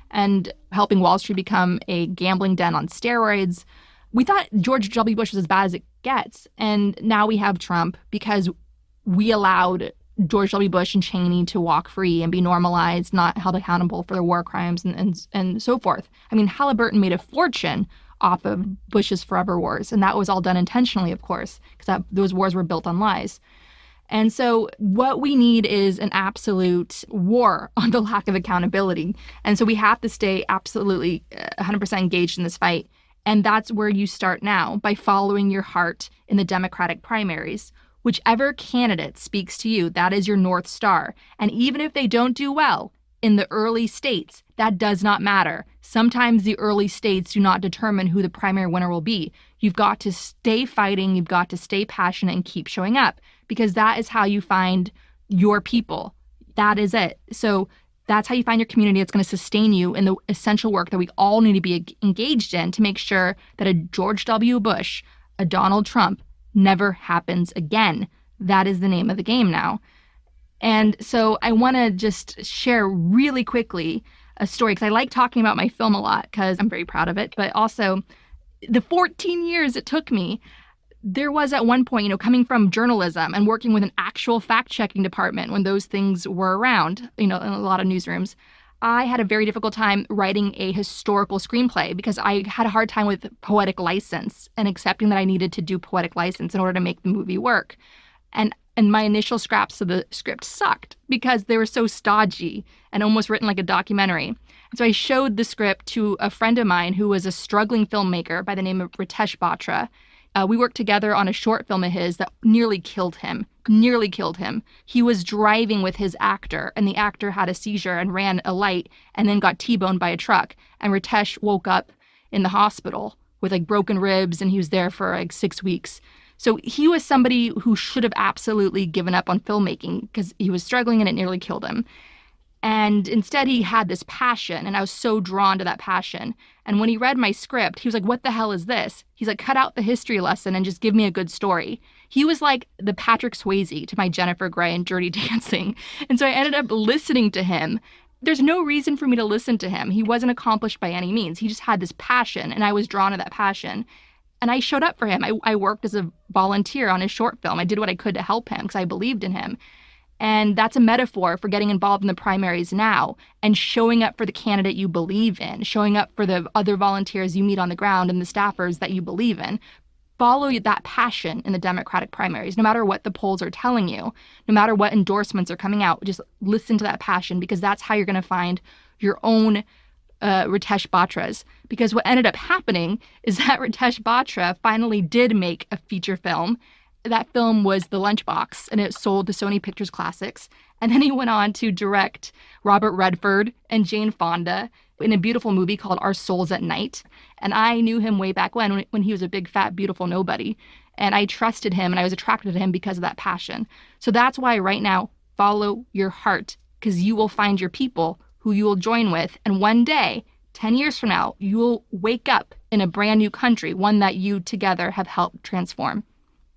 and helping Wall Street become a gambling den on steroids. We thought George W. Bush was as bad as it gets. And now we have Trump because we allowed George W. Bush and Cheney to walk free and be normalized, not held accountable for their war crimes and so forth. I mean, Halliburton made a fortune off of Bush's forever wars. And that was all done intentionally, of course, because those wars were built on lies. And so what we need is an absolute war on the lack of accountability. And so we have to stay absolutely 100% engaged in this fight. And that's where you start now, by following your heart in the Democratic primaries. Whichever candidate speaks to you, that is your North Star. And even if they don't do well in the early states, that does not matter. Sometimes the early states do not determine who the primary winner will be. You've got to stay fighting, you've got to stay passionate and keep showing up, because that is how you find your people. That is it. So that's how you find your community that's going to sustain you in the essential work that we all need to be engaged in to make sure that a George W. Bush, a Donald Trump, never happens again. That is the name of the game now. And so I want to just share really quickly a story, because I like talking about my film a lot because I'm very proud of it, but also the 14 years it took me. There was at one point, coming from journalism and working with an actual fact-checking department when those things were around, in a lot of newsrooms, I had a very difficult time writing a historical screenplay because I had a hard time with poetic license and accepting that I needed to do poetic license in order to make the movie work. And my initial scraps of the script sucked because they were so stodgy and almost written like a documentary. And so I showed the script to a friend of mine who was a struggling filmmaker by the name of Ritesh Batra. We worked together on a short film of his that nearly killed him. Nearly killed him. He was driving with his actor, and the actor had a seizure and ran a light and then got T-boned by a truck. And Ritesh woke up in the hospital with like broken ribs, and he was there for like 6 weeks. So he was somebody who should have absolutely given up on filmmaking because he was struggling and it nearly killed him. And instead he had this passion, and I was so drawn to that passion. And when he read my script, he was like, what the hell is this? He's like, cut out the history lesson and just give me a good story. He was like the Patrick Swayze to my Jennifer Grey in Dirty Dancing. And so I ended up listening to him. There's no reason for me to listen to him. He wasn't accomplished by any means. He just had this passion, and I was drawn to that passion. And I showed up for him. I worked as a volunteer on his short film. I did what I could to help him because I believed in him. And that's a metaphor for getting involved in the primaries now and showing up for the candidate you believe in, showing up for the other volunteers you meet on the ground and the staffers that you believe in. Follow that passion in the Democratic primaries, no matter what the polls are telling you, no matter what endorsements are coming out. Just listen to that passion, because that's how you're going to find your own Ritesh Batras. Because what ended up happening is that Ritesh Batra finally did make a feature film. That film was The Lunchbox, and it sold to Sony Pictures Classics. And then he went on to direct Robert Redford and Jane Fonda in a beautiful movie called Our Souls at Night. And I knew him way back when he was a big, fat, beautiful nobody. And I trusted him, and I was attracted to him because of that passion. So that's why right now, follow your heart, because you will find your people who you will join with. And one day, 10 years from now, you will wake up in a brand new country, one that you together have helped transform.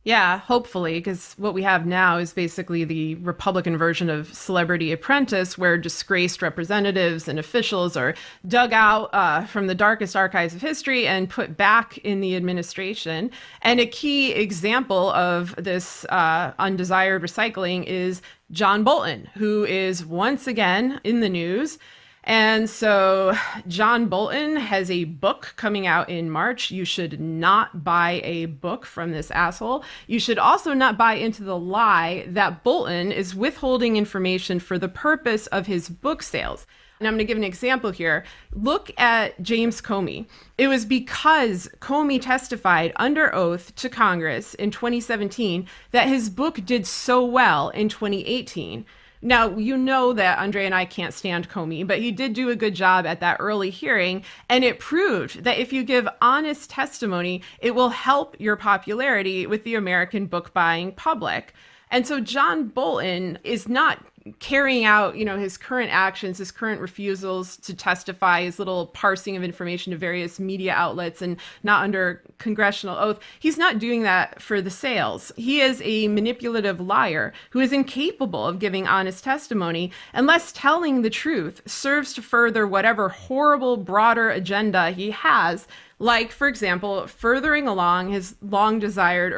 Yeah, hopefully, because what we have now is basically the Republican version of Celebrity Apprentice, where disgraced representatives and officials are dug out from the darkest archives of history and put back in the administration. And a key example of this undesired recycling is John Bolton, who is once again in the news. And so John Bolton has a book coming out in March. You should not buy a book from this asshole. You should also not buy into the lie that Bolton is withholding information for the purpose of his book sales. And I'm going to give an example here. Look at James Comey. It was because Comey testified under oath to Congress in 2017 that his book did so well in 2018. Now, you know that Andre and I can't stand Comey, but he did do a good job at that early hearing, and it proved that if you give honest testimony, it will help your popularity with the American book buying public. And so John Bolton is not carrying out, his current actions, his current refusals to testify, his little parsing of information to various media outlets and not under congressional oath. He's not doing that for the sales. He is a manipulative liar who is incapable of giving honest testimony unless telling the truth serves to further whatever horrible, broader agenda he has, like, for example, furthering along his long-desired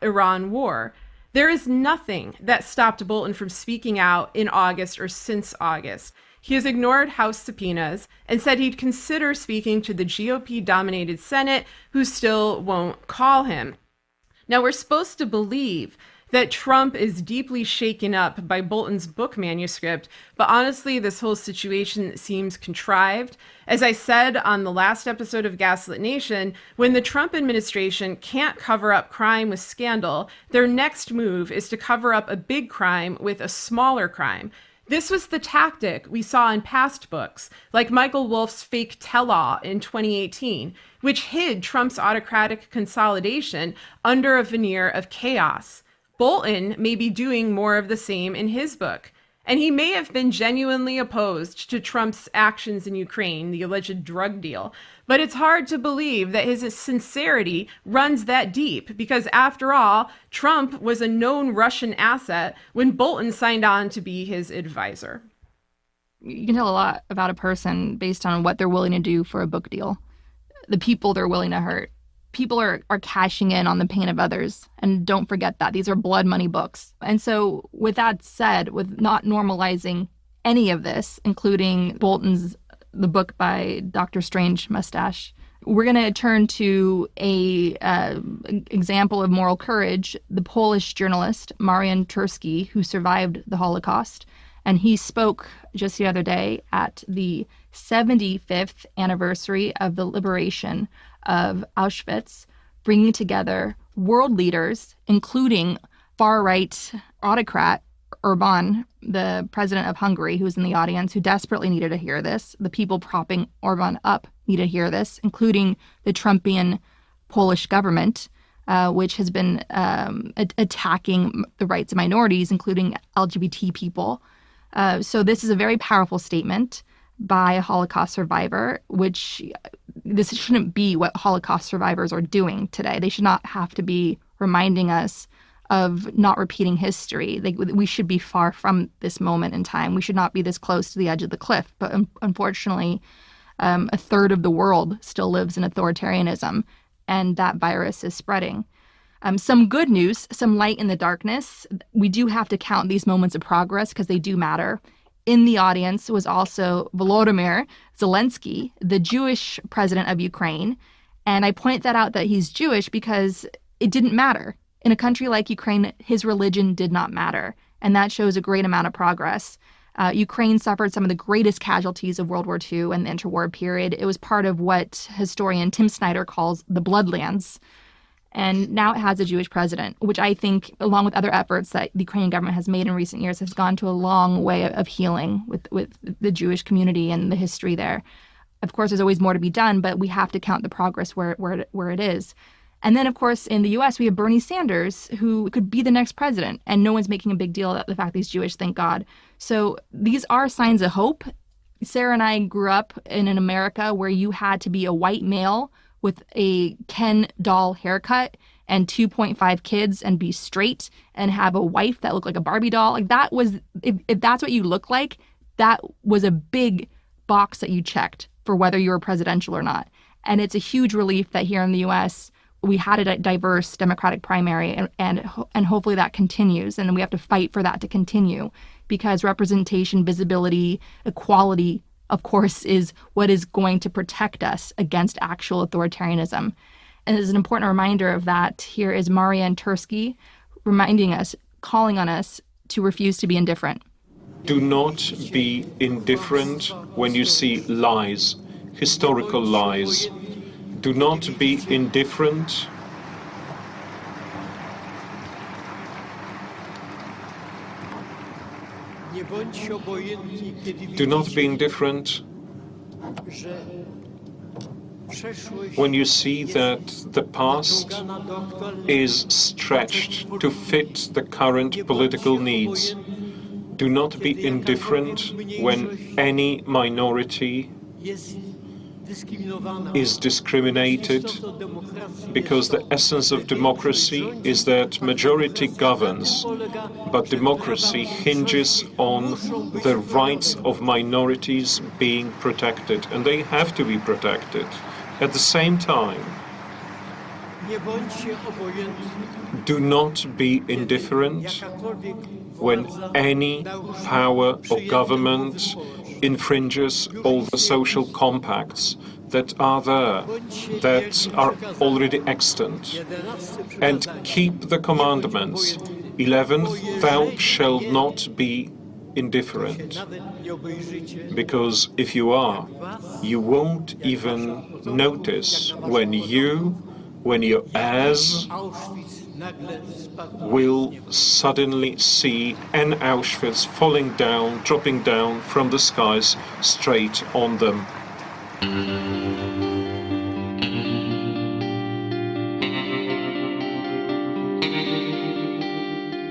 Iran war. There is nothing that stopped Bolton from speaking out in August or since August. He has ignored House subpoenas and said he'd consider speaking to the GOP-dominated Senate, who still won't call him. Now, we're supposed to believe that Trump is deeply shaken up by Bolton's book manuscript, but honestly, this whole situation seems contrived. As I said on the last episode of Gaslit Nation, when the Trump administration can't cover up crime with scandal, their next move is to cover up a big crime with a smaller crime. This was the tactic we saw in past books, like Michael Wolff's fake tell-all in 2018, which hid Trump's autocratic consolidation under a veneer of chaos. Bolton may be doing more of the same in his book, and he may have been genuinely opposed to Trump's actions in Ukraine, the alleged drug deal, but it's hard to believe that his sincerity runs that deep because, after all, Trump was a known Russian asset when Bolton signed on to be his advisor. You can tell a lot about a person based on what they're willing to do for a book deal, the people they're willing to hurt. People are cashing in on the pain of others. And don't forget that. These are blood money books. And so with that said, with not normalizing any of this, including the book by Dr. Strange Mustache, we're going to turn to a example of moral courage, the Polish journalist Marian Turski, who survived the Holocaust. And he spoke just the other day at the 75th anniversary of the liberation of Auschwitz bringing together world leaders, including far-right autocrat Orban, the president of Hungary, who's in the audience, who desperately needed to hear this. The people propping Orban up need to hear this, including the Trumpian Polish government, which has been attacking the rights of minorities, including LGBT people. So this is a very powerful statement by a Holocaust survivor, which this shouldn't be what Holocaust survivors are doing today. They should not have to be reminding us of not repeating history. We should be far from this moment in time. We should not be this close to the edge of the cliff. But unfortunately, a third of the world still lives in authoritarianism, and that virus is spreading. Some good news, some light in the darkness. We do have to count these moments of progress because they do matter. In the audience was also Volodymyr Zelensky, the Jewish president of Ukraine. And I point that out that he's Jewish because it didn't matter. In a country like Ukraine, his religion did not matter. And that shows a great amount of progress. Ukraine suffered some of the greatest casualties of World War II and the interwar period. It was part of what historian Tim Snyder calls the Bloodlands. And now it has a Jewish president, which I think, along with other efforts that the Ukrainian government has made in recent years, has gone to a long way of healing with the Jewish community and the history there. Of course, there's always more to be done, but we have to count the progress where it is. And then, of course, in the U.S., we have Bernie Sanders, who could be the next president, and no one's making a big deal about the fact that he's Jewish, thank God. So these are signs of hope. Sarah and I grew up in an America where you had to be a white male with a Ken doll haircut and 2.5 kids and be straight and have a wife that looked like a Barbie doll. Like that was, if that's what you look like, that was a big box that you checked for whether you were presidential or not. And it's a huge relief that here in the U.S., we had a diverse Democratic primary, and hopefully that continues. And we have to fight for that to continue because representation, visibility, equality, of course, is what is going to protect us against actual authoritarianism. And as an important reminder of that, here is Marianne Tursky reminding us, calling on us to refuse to be indifferent. Do not be indifferent when you see lies, historical lies. Do not be indifferent when you see that the past is stretched to fit the current political needs. Do not be indifferent when any minority is discriminated, because the essence of democracy is that majority governs, but democracy hinges on the rights of minorities being protected, and they have to be protected. At the same time, do not be indifferent when any power or government infringes all the social compacts that are there, that are already extant. And keep the commandments. 11th, thou shalt not be indifferent. Because if you are, you won't even notice when your heirs will suddenly see an Auschwitz falling down, dropping down from the skies straight on them.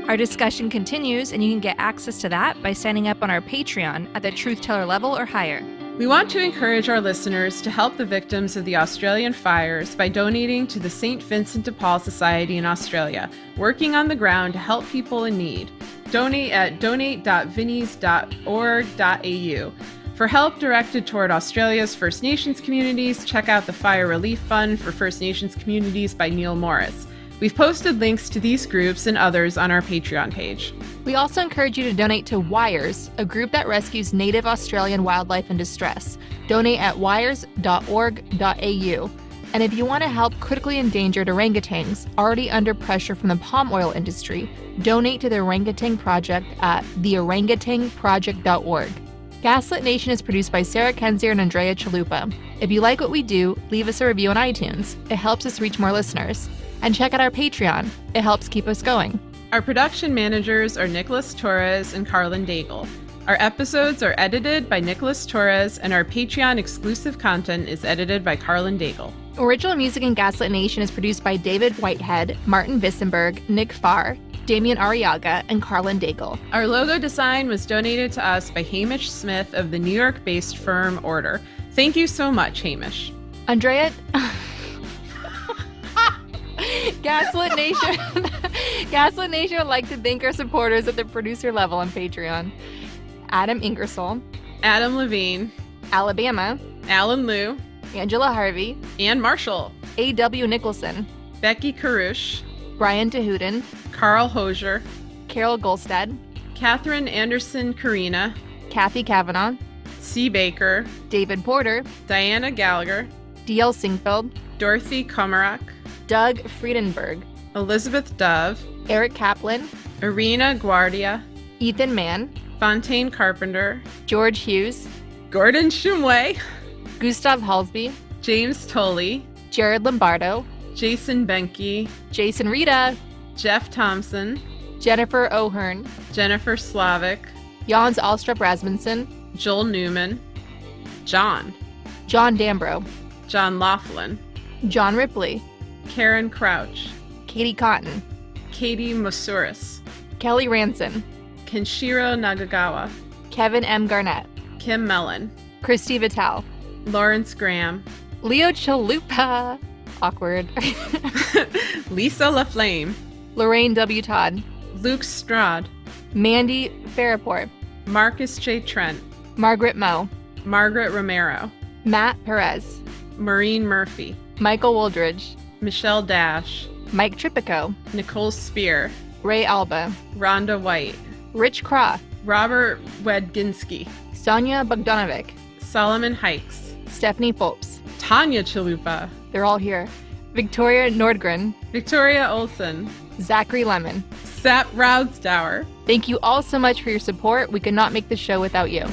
Our discussion continues, and you can get access to that by signing up on our Patreon at the Truth Teller level or higher. We want to encourage our listeners to help the victims of the Australian fires by donating to the St. Vincent de Paul Society in Australia, working on the ground to help people in need. Donate at donate.vinnies.org.au. For help directed toward Australia's First Nations communities, check out the Fire Relief Fund for First Nations Communities by Neil Morris. We've posted links to these groups and others on our Patreon page. We also encourage you to donate to WIRES, a group that rescues native Australian wildlife in distress. Donate at wires.org.au. And if you want to help critically endangered orangutans already under pressure from the palm oil industry, donate to the Orangutan Project at theorangutanproject.org. Gaslit Nation is produced by Sarah Kenzier and Andrea Chalupa. If you like what we do, leave us a review on iTunes. It helps us reach more listeners. And check out our Patreon. It helps keep us going. Our production managers are Nicholas Torres and Carlin Daigle. Our episodes are edited by Nicholas Torres, and our Patreon exclusive content is edited by Carlin Daigle. Original music in Gaslit Nation is produced by David Whitehead, Martin Vissenberg, Nick Farr, Damian Arriaga, and Carlin Daigle. Our logo design was donated to us by Hamish Smith of the New York-based firm Order. Thank you so much, Hamish. Andrea... Gaslit Nation would like to thank our supporters at the producer level on Patreon. Adam Ingersoll, Adam Levine, Alabama, Alan Liu, Angela Harvey, Ann Marshall, A.W. Nicholson, Becky Karush, Brian Tahudin, Carl Hosier, Carol Golstead, Catherine Anderson Karina, Kathy Kavanaugh, C. Baker, David Porter, Diana Gallagher, D.L. Singfeld, Dorothy Komarak, Doug Friedenberg, Elizabeth Dove, Eric Kaplan, Irina Guardia, Ethan Mann, Fontaine Carpenter, George Hughes, Gordon Shumway, Gustav Halsby, James Tolley, Jared Lombardo, Jason Benke, Jason Rita, Jeff Thompson, Jennifer O'Hearn, Jennifer Slavic, Jans Alstrup Rasmussen, Joel Newman, John Dambro, John Laughlin, John Ripley, Karen Crouch, Katie Cotton, Katie Masuris, Kelly Ranson, Kenshiro Nagagawa, Kevin M. Garnett, Kim Mellon, Christy Vitale, Lawrence Graham, Leo Chalupa, awkward, Lisa LaFlame, Lorraine W. Todd, Luke Strad, Mandy Farraport, Marcus J. Trent, Margaret Moe, Margaret Romero, Matt Perez, Maureen Murphy, Michael Woldridge, Michelle Dash, Mike Tripico, Nicole Spear, Ray Alba, Rhonda White, Rich Croft, Robert Wedginski, Sonia Bogdanovic, Solomon Hikes, Stephanie Phopes, Tanya Chalupa, they're all here, Victoria Nordgren, Victoria Olson, Zachary Lemon. Sap Rousdower. Thank you all so much for your support. We could not make the show without you.